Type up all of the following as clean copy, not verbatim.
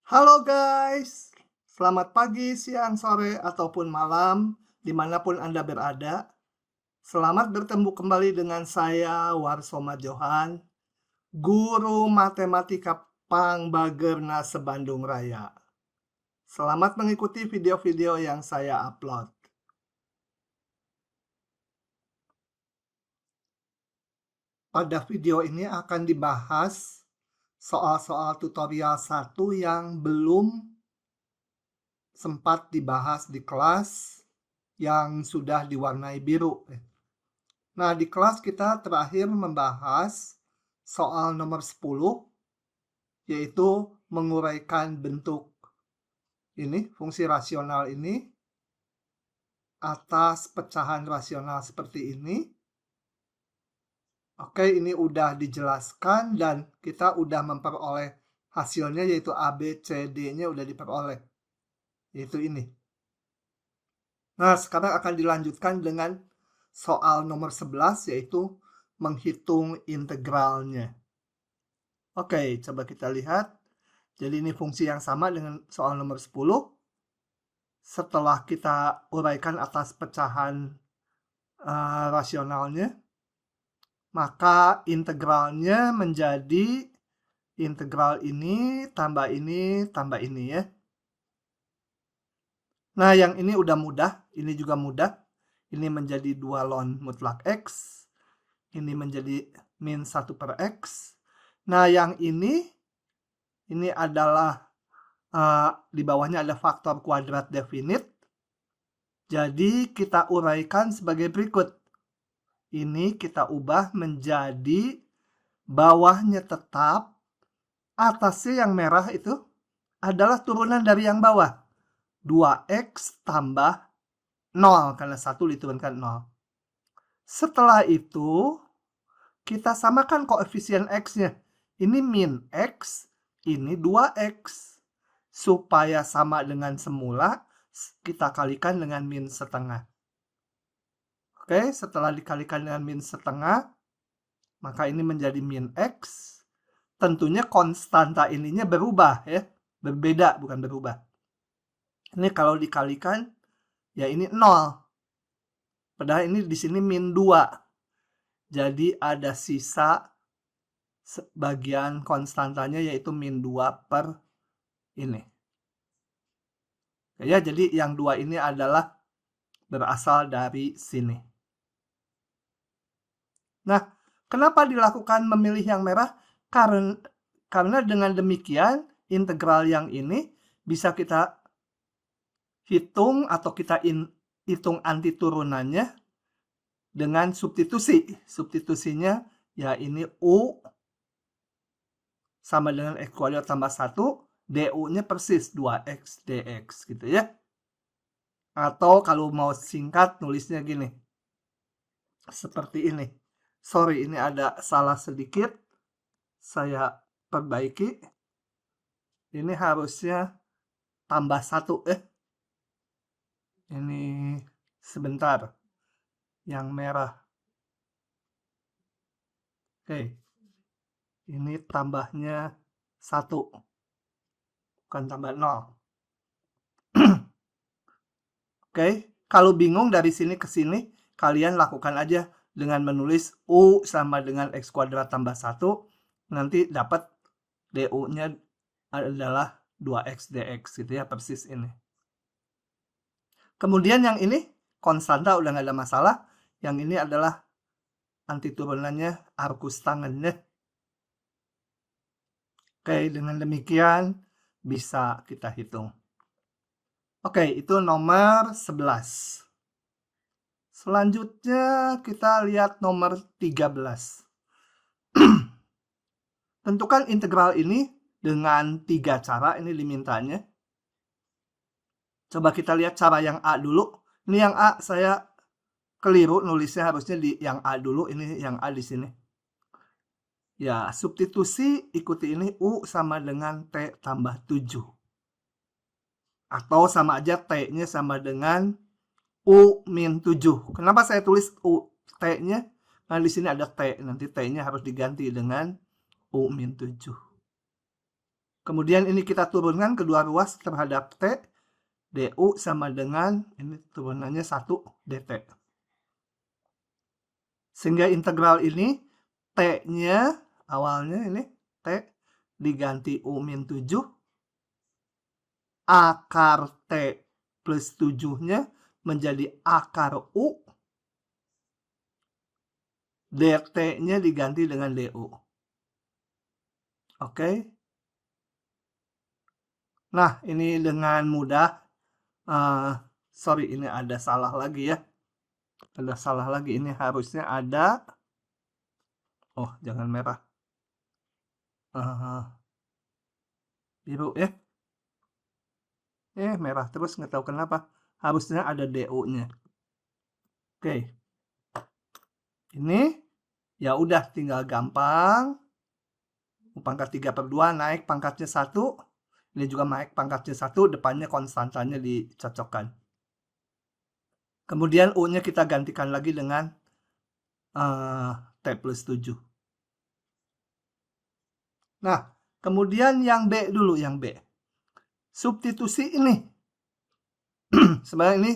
Halo guys, selamat pagi, siang, sore, ataupun malam, dimanapun Anda berada. Selamat bertemu kembali dengan saya, Warsoma Johan, guru matematika Pangbagerna Sebandung Raya. Selamat mengikuti video-video yang saya upload. Pada video ini akan dibahas soal-soal tutorial 1 yang belum sempat dibahas di kelas yang sudah diwarnai biru. Nah, di kelas kita terakhir membahas soal nomor 10, yaitu menguraikan bentuk ini, fungsi rasional ini, atas pecahan rasional seperti ini. Oke, ini udah dijelaskan dan kita udah memperoleh hasilnya, yaitu A, B, C, D-nya udah diperoleh. Yaitu ini. Nah, sekarang akan dilanjutkan dengan soal nomor 11, yaitu menghitung integralnya. Oke, coba kita lihat. Jadi ini fungsi yang sama dengan soal nomor 10. Setelah kita uraikan atas pecahan rasionalnya, maka integralnya menjadi integral ini tambah ini ya. Nah, yang ini udah mudah, ini juga mudah. Ini menjadi 2 ln mutlak X. Ini menjadi min 1 per X. Nah, yang ini adalah di bawahnya ada faktor kuadrat definite. Jadi kita uraikan sebagai berikut. Ini kita ubah menjadi bawahnya tetap, atasnya yang merah itu adalah turunan dari yang bawah. 2x tambah 0, karena 1 diturunkan 0. Setelah itu, kita samakan koefisien x-nya. Ini min x, ini 2x. Supaya sama dengan semula, kita kalikan dengan min setengah. Oke, setelah dikalikan dengan min setengah, maka ini menjadi min x. Tentunya konstanta ininya berubah ya, berbeda bukan berubah. Ini kalau dikalikan, ya ini 0. Padahal ini di sini min 2. Jadi ada sisa bagian konstantanya yaitu min 2 per ini. Ya, jadi yang 2 ini adalah berasal dari sini. Nah, kenapa dilakukan memilih yang merah? Karena dengan demikian integral yang ini bisa kita hitung atau kita hitung anti turunannya dengan substitusi. Substitusinya ya ini U sama dengan X kuadrat tambah 1, DU-nya persis 2X dx gitu ya. Atau kalau mau singkat nulisnya gini. Seperti ini. Sorry, ini ada salah sedikit. Saya perbaiki. Ini harusnya tambah 1 Ini sebentar. Yang merah. Oke. Ini tambahnya 1. Bukan tambah 0. Oke. Kalau bingung dari sini ke sini, kalian lakukan aja dengan menulis U sama dengan X kuadrat tambah 1. Nanti dapat DU-nya adalah 2X dx gitu ya, persis ini. Kemudian yang ini konstanta udah nggak ada masalah. Yang ini adalah anti turunannya arkus tangannya. Oke, dengan demikian bisa kita hitung. Oke, itu nomor 11. Selanjutnya kita lihat nomor 13. Tentukan integral ini dengan 3 cara, ini dimintanya. Coba kita lihat cara yang A dulu. Ini yang A saya keliru nulisnya, harusnya di yang A dulu, ini yang A di sini. Ya, substitusi ikuti ini U sama dengan T tambah 7. Atau sama aja T-nya sama dengan U min 7. Kenapa saya tulis U T-nya? Nah, di sini ada T. Nanti T-nya harus diganti dengan U min 7. Kemudian ini kita turunkan kedua ruas terhadap T. du sama dengan, ini turunannya 1 dt. Sehingga integral ini, T-nya, awalnya ini, T diganti U-7. Akar T plus 7-nya menjadi akar U. dt-nya diganti dengan du. Oke. Nah, ini dengan mudah. Sorry, ini ada salah lagi ya. Ada salah lagi. Ini harusnya ada. Oh, jangan merah. Biru ya. Merah terus, nggak tahu kenapa. Harusnya ada du-nya. Oke. Ini ya udah tinggal gampang. Pangkat 3/2 naik pangkatnya 1. Ini juga naik pangkatnya 1, depannya konstantanya dicocokkan. Kemudian U-nya kita gantikan lagi dengan T plus 7. Nah, kemudian yang B dulu, yang B. Substitusi ini. Sebenarnya ini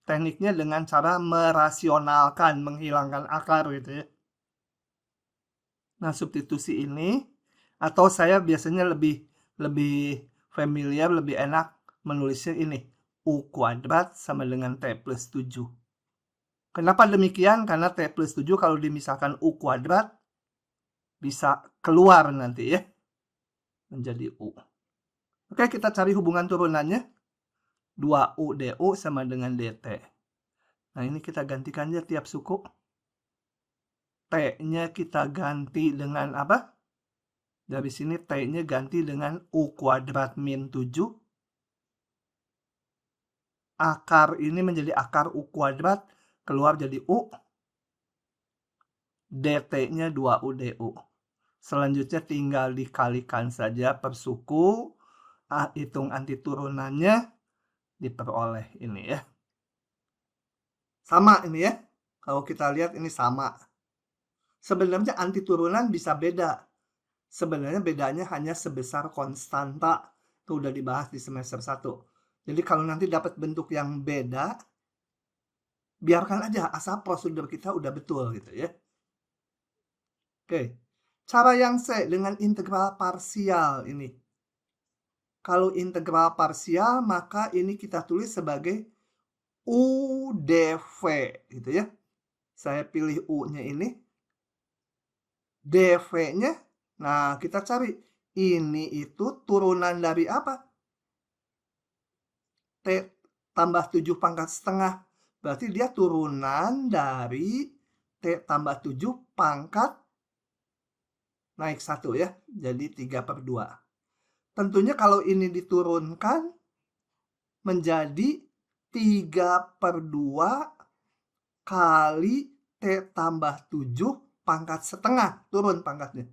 tekniknya dengan cara merasionalkan, menghilangkan akar gitu ya. Nah, substitusi ini, atau saya biasanya lebih familiar, lebih enak menulisnya ini. U kuadrat sama dengan T plus 7. Kenapa demikian? Karena T plus 7 kalau dimisahkan U kuadrat, bisa keluar nanti ya. Menjadi U. Oke, kita cari hubungan turunannya. 2U du sama dengan dt. Nah, ini kita gantikan aja tiap suku. T-nya kita ganti dengan apa? Dari sini T-nya ganti dengan U kuadrat min 7. Akar ini menjadi akar U kuadrat, keluar jadi U. dt-nya 2U du. Selanjutnya tinggal dikalikan saja per suku. Hitung anti turunannya, diperoleh ini ya. Sama ini ya. Kalau kita lihat ini sama. Sebenarnya anti turunan bisa beda. Sebenarnya bedanya hanya sebesar konstanta. Itu udah dibahas di semester 1. Jadi kalau nanti dapat bentuk yang beda, biarkan aja asal prosedur kita udah betul gitu ya. Oke. Cara yang C dengan integral parsial ini. Kalau integral parsial maka ini kita tulis sebagai U dv gitu ya. Saya pilih U-nya ini. dv-nya, nah kita cari. Ini itu turunan dari apa? T tambah 7 pangkat setengah. Berarti dia turunan dari T tambah 7 pangkat naik 1 ya. Jadi 3/2. Tentunya kalau ini diturunkan menjadi 3/2 kali T tambah 7 pangkat setengah. Turun pangkatnya.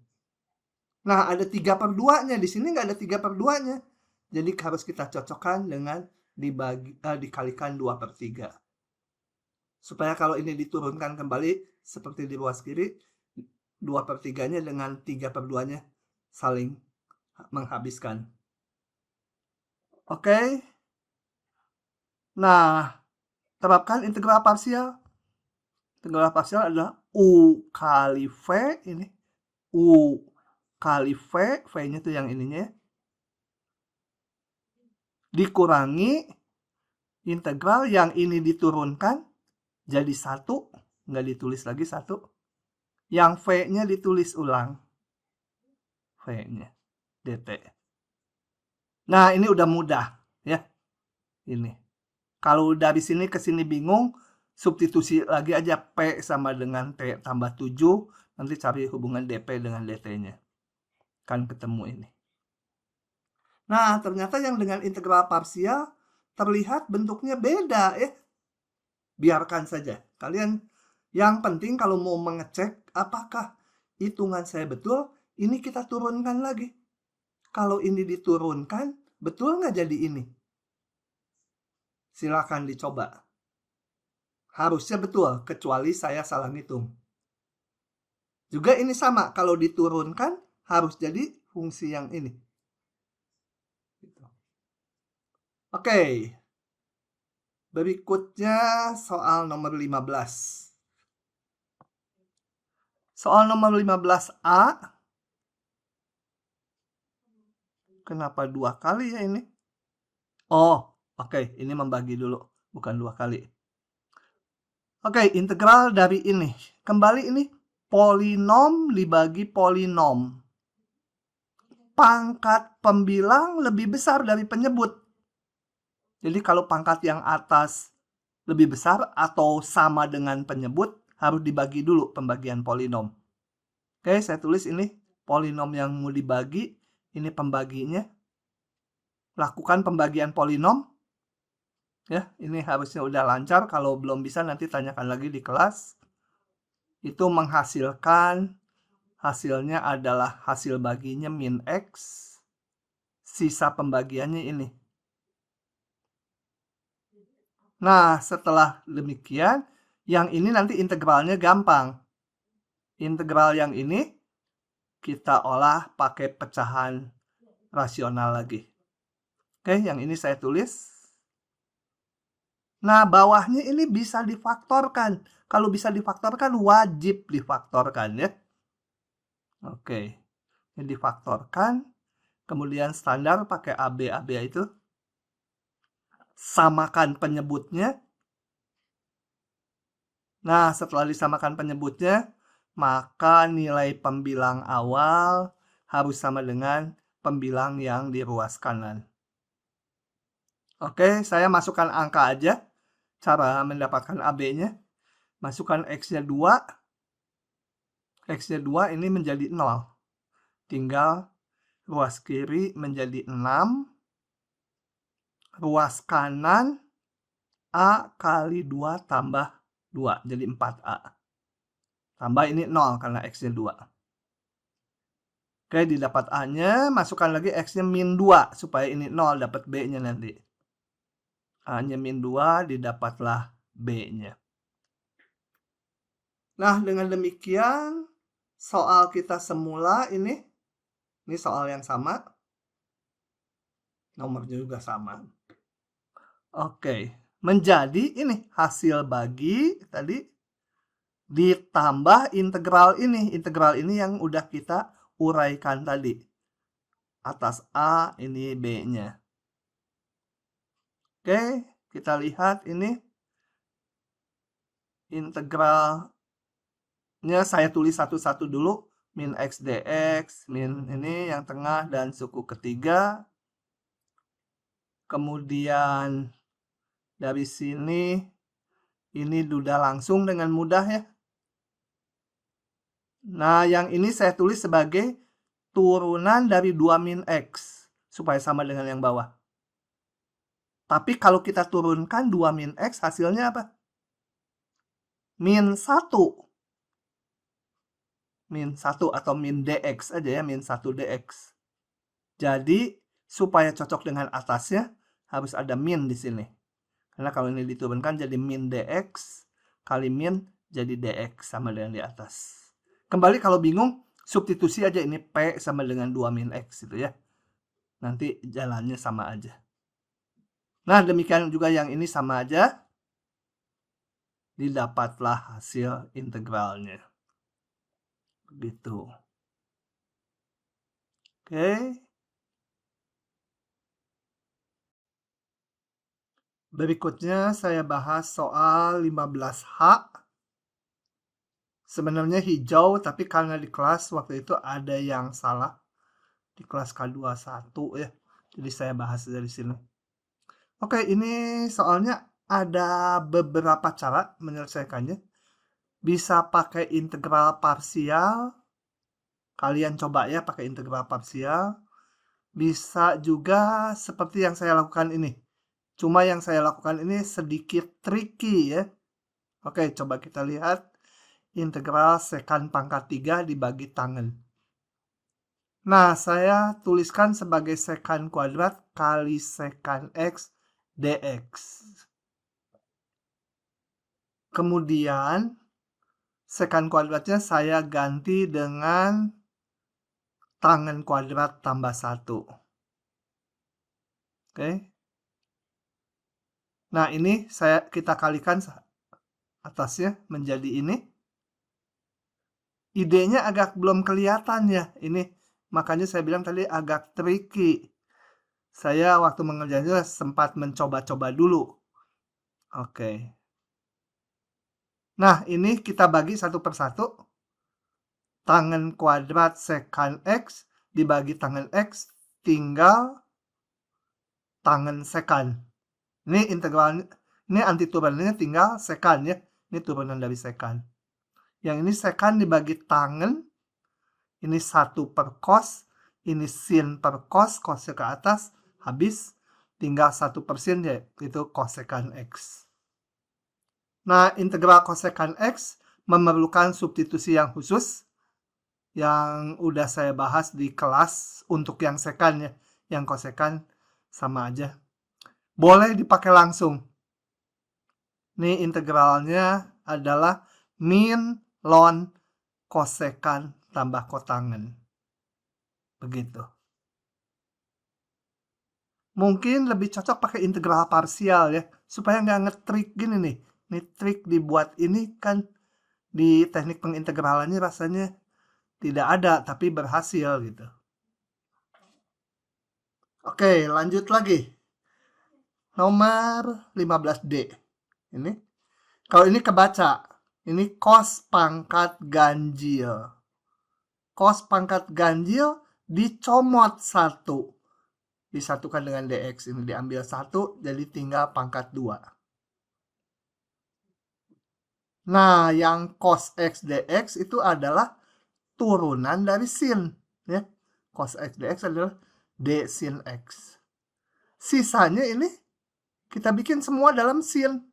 Nah, ada 3/2-nya. Di sini nggak ada 3/2-nya. Jadi harus kita cocokkan dengan dikalikan 2/3. Supaya kalau ini diturunkan kembali, seperti di ruas kiri, 2/3-nya dengan 3/2-nya saling menghabiskan. Oke. Nah, terapkan integral parsial. Integral parsial adalah U kali V ini. U kali V, V-nya itu yang ininya. Dikurangi integral yang ini diturunkan jadi 1. Nggak ditulis lagi 1. Yang V-nya ditulis ulang. V-nya. dt. Nah, ini udah mudah ya. Ini. Kalau dari sini ke sini bingung, substitusi lagi aja P sama dengan T tambah 7. Nanti cari hubungan dP dengan dt-nya. Kan ketemu ini. Nah, ternyata yang dengan integral parsial terlihat bentuknya beda ya. Biarkan saja. Kalian yang penting kalau mau mengecek apakah hitungan saya betul, ini kita turunkan lagi. Kalau ini diturunkan, betul nggak jadi ini? Silakan dicoba. Harusnya betul, kecuali saya salah ngitung. Juga ini sama, kalau diturunkan harus jadi fungsi yang ini. Oke. Berikutnya soal nomor 15. Soal nomor 15A. Kenapa 2 kali ya ini? Oh, oke. Ini membagi dulu. Bukan 2 kali. Oke, integral dari ini. Kembali ini polinom dibagi polinom. Pangkat pembilang lebih besar dari penyebut. Jadi kalau pangkat yang atas lebih besar atau sama dengan penyebut, harus dibagi dulu pembagian polinom. Oke, saya tulis ini polinom yang mau dibagi. Ini pembaginya. Lakukan pembagian polinom. Ya, ini harusnya udah lancar. Kalau belum bisa nanti tanyakan lagi di kelas. Itu menghasilkan, hasilnya adalah hasil baginya min X. Sisa pembagiannya ini. Nah, setelah demikian, yang ini nanti integralnya gampang. Integral yang ini kita olah pakai pecahan rasional lagi. Oke, yang ini saya tulis. Nah, bawahnya ini bisa difaktorkan. Kalau bisa difaktorkan, wajib difaktorkan ya. Oke, ini difaktorkan. Kemudian standar pakai AB itu. Samakan penyebutnya. Nah, setelah disamakan penyebutnya, maka nilai pembilang awal harus sama dengan pembilang yang di ruas kanan. Oke, saya masukkan angka aja. Cara mendapatkan AB-nya. Masukkan X-nya 2. X-nya 2 ini menjadi 0. Tinggal ruas kiri menjadi 6. Ruas kanan A kali 2 tambah 2. Jadi 4A. Tambah ini 0 karena X-nya 2. Oke, didapat A-nya. Masukkan lagi X-nya min 2. Supaya ini 0 dapat B-nya nanti. A-nya min 2 didapatlah B-nya. Nah, dengan demikian soal kita semula ini soal yang sama. Nomornya juga sama. Oke, menjadi ini hasil bagi tadi ditambah integral ini. Integral ini yang udah kita uraikan tadi. Atas A, ini B-nya. Oke, kita lihat ini integralnya saya tulis satu-satu dulu. Min X dx, min ini yang tengah dan suku ketiga. Kemudian dari sini ini sudah langsung dengan mudah ya. Nah, yang ini saya tulis sebagai turunan dari 2 min X. Supaya sama dengan yang bawah. Tapi kalau kita turunkan 2 min X, hasilnya apa? Min 1. Min 1 atau min dx aja ya, min 1 dx. Jadi, supaya cocok dengan atasnya, harus ada min di sini. Karena kalau ini diturunkan jadi min dx, kali min jadi dx sama dengan di atas. Kembali kalau bingung, substitusi aja ini P sama dengan 2 min X gitu ya. Nanti jalannya sama aja. Nah, demikian juga yang ini sama aja. Didapatlah hasil integralnya. Begitu. Oke. Berikutnya saya bahas soal 15H. Sebenarnya hijau, tapi karena di kelas waktu itu ada yang salah. Di kelas K21 ya. Jadi saya bahas dari sini. Oke, ini soalnya ada beberapa cara menyelesaikannya. Bisa pakai integral parsial. Kalian coba ya pakai integral parsial. Bisa juga seperti yang saya lakukan ini. Cuma yang saya lakukan ini sedikit tricky ya. Oke, coba kita lihat. Integral sekant pangkat 3 dibagi tangen. Nah, saya tuliskan sebagai sekant kuadrat kali sekant X dx. Kemudian, sekant kuadratnya saya ganti dengan tangen kuadrat tambah 1. Oke. Nah, ini kita kalikan atasnya menjadi ini. Idenya agak belum kelihatan ya. Ini makanya saya bilang tadi agak tricky. Saya waktu mengerjakannya sempat mencoba-coba dulu. Oke. Nah, ini kita bagi satu persatu. Tangen kuadrat sekant X dibagi tangen X tinggal tangen sekant. Ini integral, ini anti turunannya tinggal sekant ya. Ini turunan dari sekant. Yang ini sekant dibagi tangen. Ini 1 per cos. Ini sin per cos. Cosnya ke atas. Habis. Tinggal 1 per sin ya. Itu kosekant X. Nah, integral kosekant X memerlukan substitusi yang khusus. Yang udah saya bahas di kelas untuk yang sekant ya. Yang kosekant sama aja. Boleh dipakai langsung. Ini integralnya adalah min ln kosekant tambah kotangen. Begitu. Mungkin lebih cocok pakai integral parsial ya. Supaya nggak ngetrik gini nih. Ini trik dibuat ini kan di teknik pengintegralannya rasanya tidak ada, tapi berhasil gitu. Oke, lanjut lagi. Nomor 15D. Ini. Kalau ini kebaca. Ini cos pangkat ganjil. Cos pangkat ganjil dicomot 1. Disatukan dengan dx. Ini diambil 1, jadi tinggal pangkat 2. Nah, yang cos x dx itu adalah turunan dari sin. Ya. Cos x dx adalah d sin x. Sisanya ini kita bikin semua dalam sin.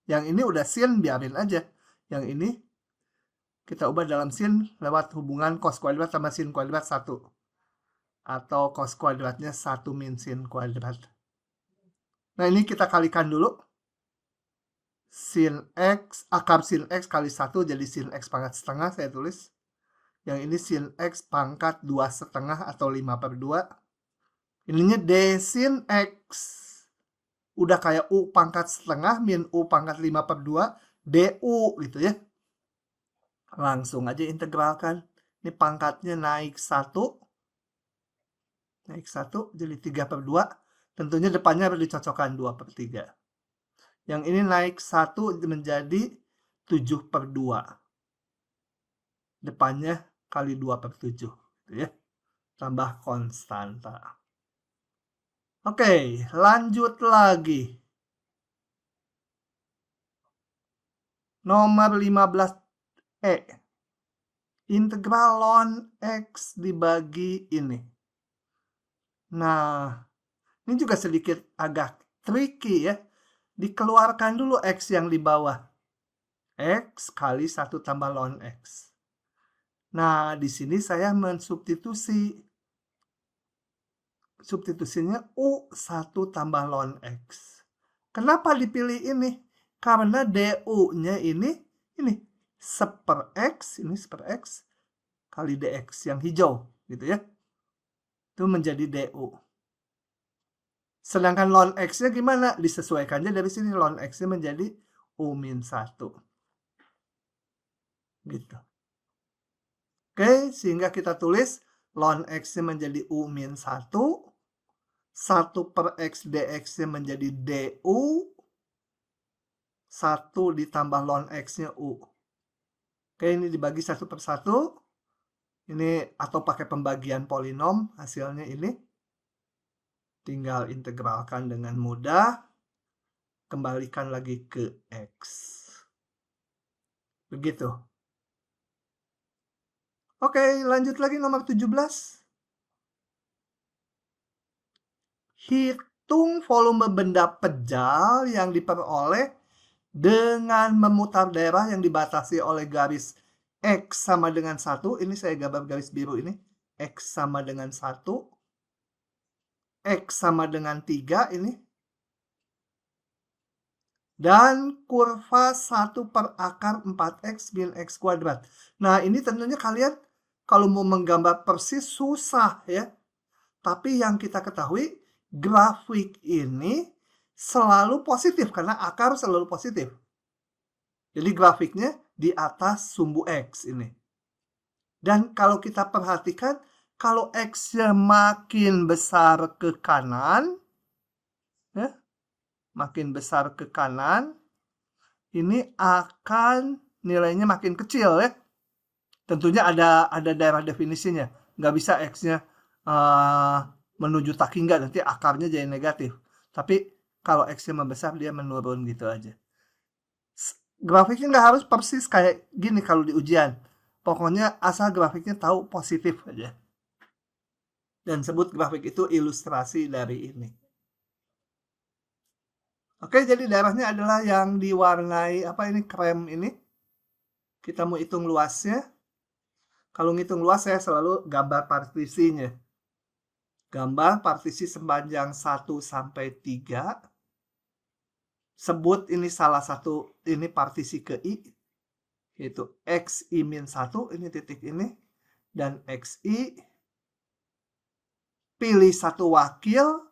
Yang ini udah sin, biarin aja. Yang ini kita ubah dalam sin lewat hubungan cos kuadrat sama sin kuadrat 1. Atau cos kuadratnya 1 min sin kuadrat. Nah, ini kita kalikan dulu. Sin x, akar sin x kali 1 jadi sin x pangkat setengah saya tulis. Yang ini sin x pangkat 2,5 atau 5 per 2. Ininya d sin x. Udah kayak u pangkat setengah min u pangkat 5 per 2 du gitu ya. Langsung aja integralkan. Ini pangkatnya naik 1. Naik 1 jadi 3 per 2. Tentunya depannya harus dicocokkan 2 per 3. Yang ini naik 1 menjadi 7 per 2. Depannya kali 2 per 7. Gitu ya. Tambah konstanta. Oke, lanjut lagi. Nomor 15E. Integral ln x dibagi ini. Nah, ini juga sedikit agak tricky ya. Dikeluarkan dulu x yang di bawah. X kali 1 tambah ln x. Nah, di sini saya mensubstitusi. Substitusinya U1 tambah ln x. Kenapa dipilih ini? Karena du-nya ini 1 per x, ini 1 per x, kali dx yang hijau, gitu ya. Itu menjadi du. Sedangkan ln x-nya gimana? Disesuaikannya dari sini, ln x-nya menjadi U-1. Gitu. Oke, sehingga kita tulis ln x-nya menjadi U-1. 1 per x dx-nya menjadi du. 1 ditambah ln x-nya u. Oke, ini dibagi 1 per 1. Ini atau pakai pembagian polinom, hasilnya ini. Tinggal integralkan dengan mudah. Kembalikan lagi ke x. Begitu. Oke, lanjut lagi nomor 17. Hitung volume benda pejal yang diperoleh dengan memutar daerah yang dibatasi oleh garis X sama dengan 1. Ini saya gambar garis biru ini. X sama dengan 1. X sama dengan 3 ini. Dan kurva 1 per akar 4x min x kuadrat. Nah, ini tentunya kalian kalau mau menggambar persis susah ya. Tapi yang kita ketahui, grafik ini selalu positif karena akar selalu positif. Jadi grafiknya di atas sumbu X ini. Dan kalau kita perhatikan, kalau X-nya makin besar ke kanan, ya, makin besar ke kanan, ini akan nilainya makin kecil ya. Tentunya ada daerah definisinya. Nggak bisa X-nya menuju Takinga, nanti akarnya jadi negatif. Tapi kalau X-nya membesar, dia menurun gitu aja. Grafiknya nggak harus persis kayak gini kalau di ujian. Pokoknya asal grafiknya tahu positif aja. Dan sebut grafik itu ilustrasi dari ini. Oke, jadi daerahnya adalah yang diwarnai apa ini krem ini. Kita mau hitung luasnya. Kalau ngitung luas saya selalu gambar partisinya. Gambar partisi sepanjang 1 sampai 3. Sebut ini salah satu ini partisi ke I, yaitu XI-1, ini titik ini, dan XI. Pilih satu wakil,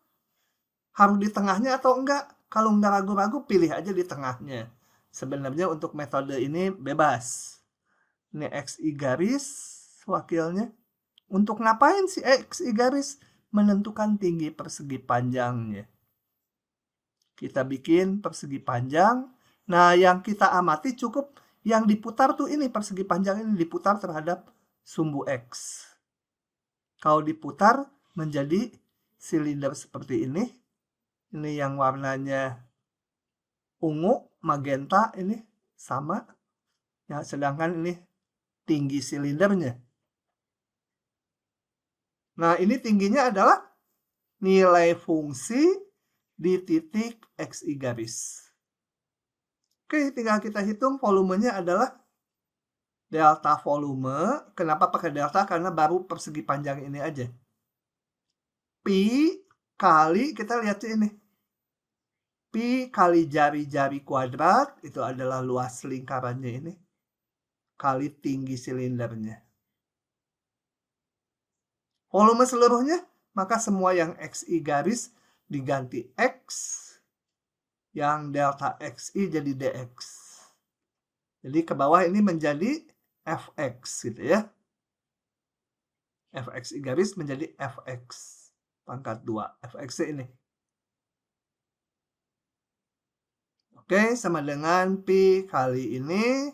harus di tengahnya atau enggak. Kalau enggak ragu-ragu, pilih aja di tengahnya. Sebenarnya untuk metode ini bebas. Ini XI garis wakilnya. Untuk ngapain sih XI garis? Menentukan tinggi persegi panjangnya. Kita bikin persegi panjang. Nah, yang kita amati cukup yang diputar tuh ini, persegi panjang ini diputar terhadap sumbu X. Kalau diputar menjadi silinder seperti ini. Ini yang warnanya ungu, magenta ini sama. Ya, sedangkan ini tinggi silindernya. Nah, ini tingginya adalah nilai fungsi di titik XI garis. Oke, tinggal kita hitung volumenya adalah delta volume. Kenapa pakai delta? Karena baru persegi panjang ini aja. Pi kali, kita lihat ini. Pi kali jari-jari kuadrat, itu adalah luas lingkarannya ini. Kali tinggi silindernya. Volume seluruhnya, maka semua yang XI garis diganti X, yang delta XI jadi DX. Jadi ke bawah ini menjadi Fx gitu ya. Fxi garis menjadi Fx pangkat 2. Fx ini. Oke, sama dengan Pi kali ini.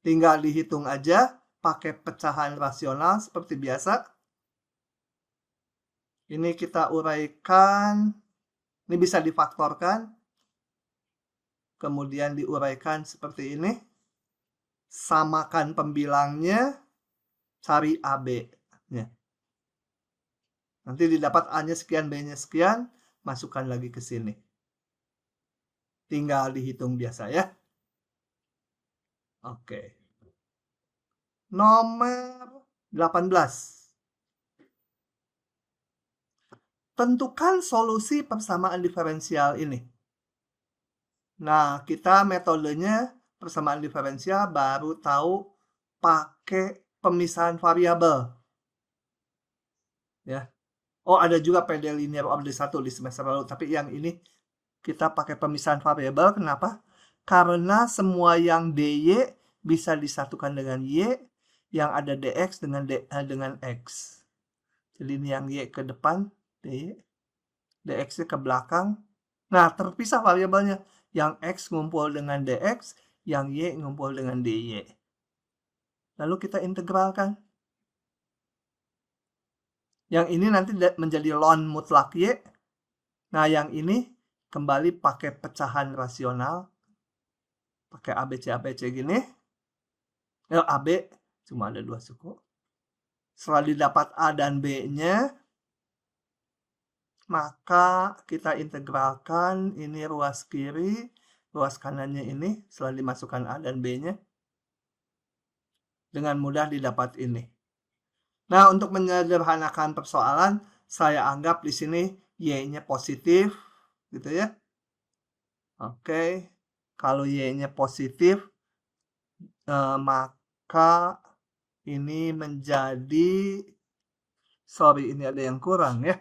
Tinggal dihitung aja pakai pecahan rasional seperti biasa. Ini kita uraikan. Ini bisa difaktorkan. Kemudian diuraikan seperti ini. Samakan pembilangnya. Cari AB-nya. Nanti didapat A-nya sekian, B-nya sekian. Masukkan lagi ke sini. Tinggal dihitung biasa ya. Oke. Nomor 18. Tentukan solusi persamaan diferensial ini. Nah, kita metodenya persamaan diferensial baru tahu pakai pemisahan variabel. Ya. Oh, ada juga PD linear order 1 di semester lalu, tapi yang ini kita pakai pemisahan variabel. Kenapa? Karena semua yang dy bisa disatukan dengan y, yang ada dx dengan x. Jadi ini yang y ke depan, dy, dx-nya ke belakang. Nah, terpisah variabelnya. Yang x ngumpul dengan dx, yang y ngumpul dengan dy. Lalu kita integralkan. Yang ini nanti menjadi ln mutlak y. Nah, yang ini kembali pakai pecahan rasional. Pakai ABC gini. AB cuma ada 2 suku. Setelah didapat A dan B-nya, maka kita integralkan ini ruas kiri, ruas kanannya ini setelah dimasukkan A dan B-nya. Dengan mudah didapat ini. Nah, untuk menyederhanakan persoalan, saya anggap di sini Y-nya positif, gitu ya. Oke, kalau Y-nya positif, maka ini menjadi, sorry ini ada yang kurang ya.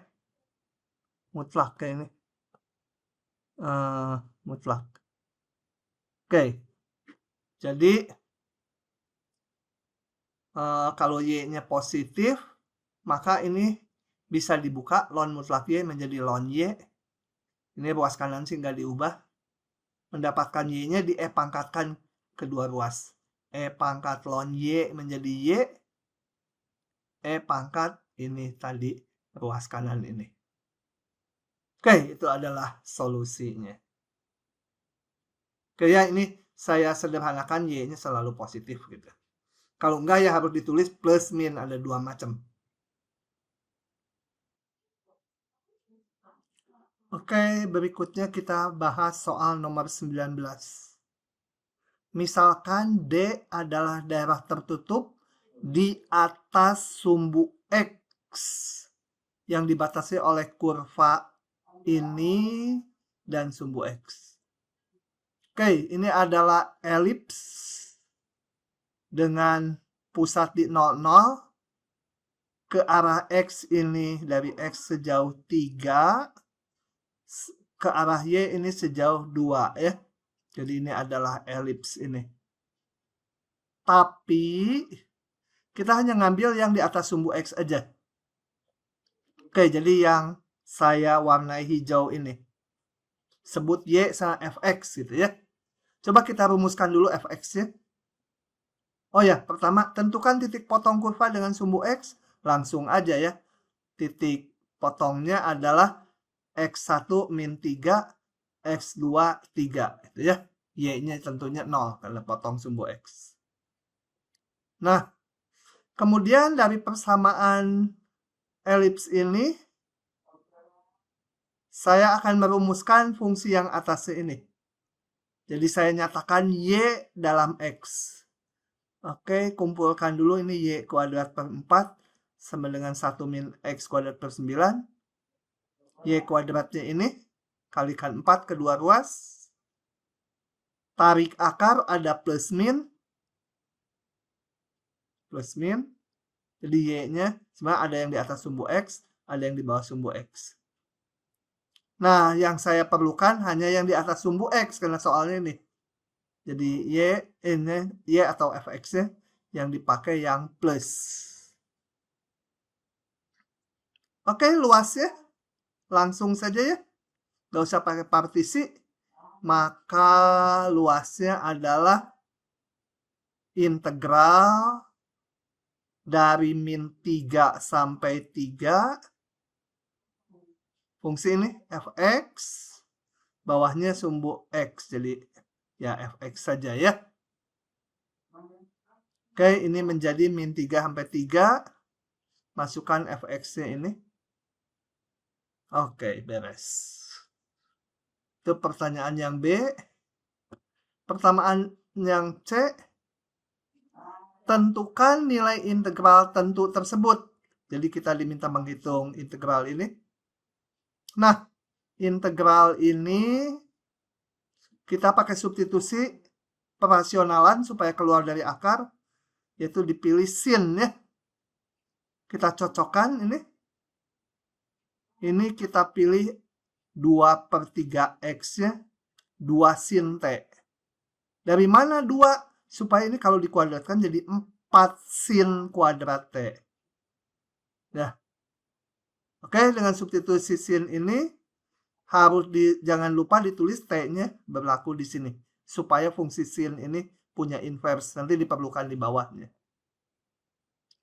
Mutlak kayak ini. mutlak. Oke, jadi kalau Y-nya positif, maka ini bisa dibuka ln mutlak Y menjadi ln Y. Ini ruas kanan sih nggak diubah. Mendapatkan Y-nya di E pangkatkan kedua ruas. E pangkat ln Y menjadi Y. E pangkat ini tadi ruas kanan ini. Oke, itu adalah solusinya. Oke ya, ini saya sederhanakan Y-nya selalu positif gitu. Kalau enggak ya harus ditulis plus min, ada dua macam. Oke, berikutnya kita bahas soal nomor 19. Misalkan D adalah daerah tertutup di atas sumbu X yang dibatasi oleh kurva ini dan sumbu X. Oke, ini adalah elips dengan pusat di 00 ke arah X ini dari X sejauh 3 ke arah Y ini sejauh 2 ya. Jadi ini adalah elips ini. Tapi kita hanya ngambil yang di atas sumbu X aja. Oke, jadi yang saya warnai hijau ini. Sebut Y sama Fx gitu ya. Coba kita rumuskan dulu Fx-nya. Oh ya, pertama tentukan titik potong kurva dengan sumbu X. Langsung aja ya. Titik potongnya adalah X1 min 3, X2 3 gitu ya. Y-nya tentunya 0 karena potong sumbu X. Nah, kemudian dari persamaan elips ini, saya akan merumuskan fungsi yang atasnya ini. Jadi saya nyatakan Y dalam X. Oke, kumpulkan dulu ini Y kuadrat per 4 sama dengan 1 min X kuadrat per 9. Y kuadratnya ini kalikan 4 kedua ruas. Tarik akar ada plus min. Plus min. Jadi Y-nya sebenarnya ada yang di atas sumbu X, ada yang di bawah sumbu X. Nah, yang saya perlukan hanya yang di atas sumbu X karena soalnya ini. Jadi Y atau Fx-nya yang dipakai yang plus. Oke, luasnya langsung saja ya. Gak usah pakai partisi. Maka luasnya adalah integral dari min 3 sampai 3 fungsi ini Fx, bawahnya sumbu X, jadi ya Fx saja ya. Oke, ini menjadi min 3 sampai 3, masukkan Fx-nya ini. Oke, beres. Itu pertanyaan yang B. Pertanyaan yang C, tentukan nilai integral tentu tersebut. Jadi kita diminta menghitung integral ini. Nah, integral ini kita pakai substitusi perasionalan supaya keluar dari akar, yaitu dipilih sin ya. Kita cocokkan ini. Ini kita pilih 2/3x-nya, 2 sin T. Dari mana 2? Supaya ini kalau dikuadratkan jadi 4 sin kuadrat T. Nah, oke, dengan substitusi sin ini harus jangan lupa ditulis T-nya berlaku di sini. Supaya fungsi sin ini punya inverse. Nanti diperlukan di bawahnya.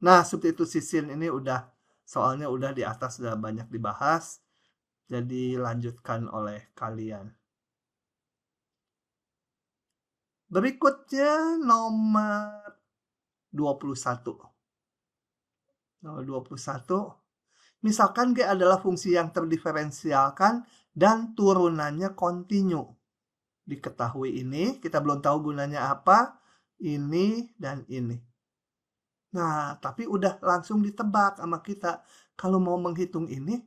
Nah, substitusi sin ini soalnya udah di atas, sudah banyak dibahas. Jadi lanjutkan oleh kalian. Berikutnya nomor 21. Nomor 21. Misalkan G adalah fungsi yang terdiferensialkan dan turunannya kontinu. Diketahui ini, kita belum tahu gunanya apa, ini dan ini. Nah, tapi udah langsung ditebak sama kita. Kalau mau menghitung ini,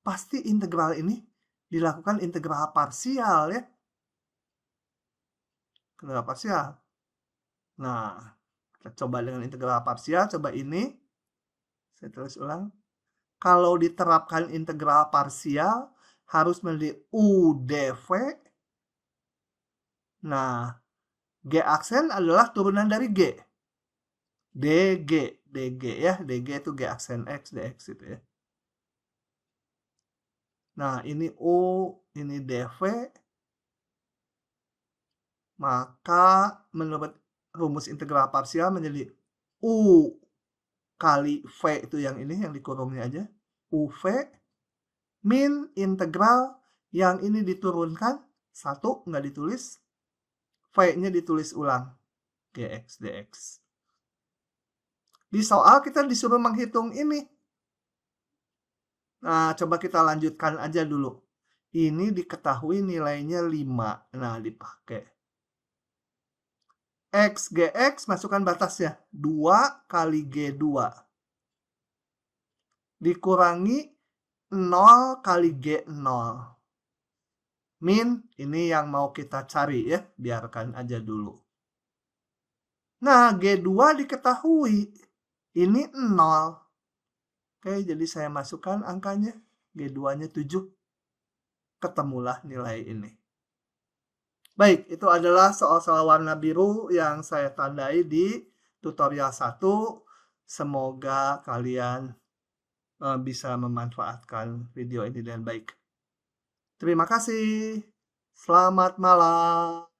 pasti integral ini dilakukan integral parsial ya. Integral parsial. Nah, kita coba dengan integral parsial, coba ini. Saya tulis ulang. Kalau diterapkan integral parsial, harus menjadi UDV. Nah, G aksen adalah turunan dari G. DG ya, DG itu G aksen X, DX itu ya. Nah, ini U, ini DV. Maka menurut rumus integral parsial menjadi U kali V itu yang ini, yang dikurungnya aja. UV min integral yang ini diturunkan, 1 nggak ditulis, V-nya ditulis ulang, Gx dx. Di soal kita disuruh menghitung ini. Nah, coba kita lanjutkan aja dulu. Ini diketahui nilainya 5. Nah, dipakai. X, Gx, masukkan batasnya. 2 kali G2. Dikurangi 0 kali G0. Min, ini yang mau kita cari ya. Biarkan aja dulu. Nah, G2 diketahui. Ini 0. Oke, jadi saya masukkan angkanya. G2-nya 7. Ketemulah nilai ini. Baik, itu adalah soal-soal warna biru yang saya tandai di tutorial 1. Semoga kalian bisa memanfaatkan video ini dengan baik. Terima kasih. Selamat malam.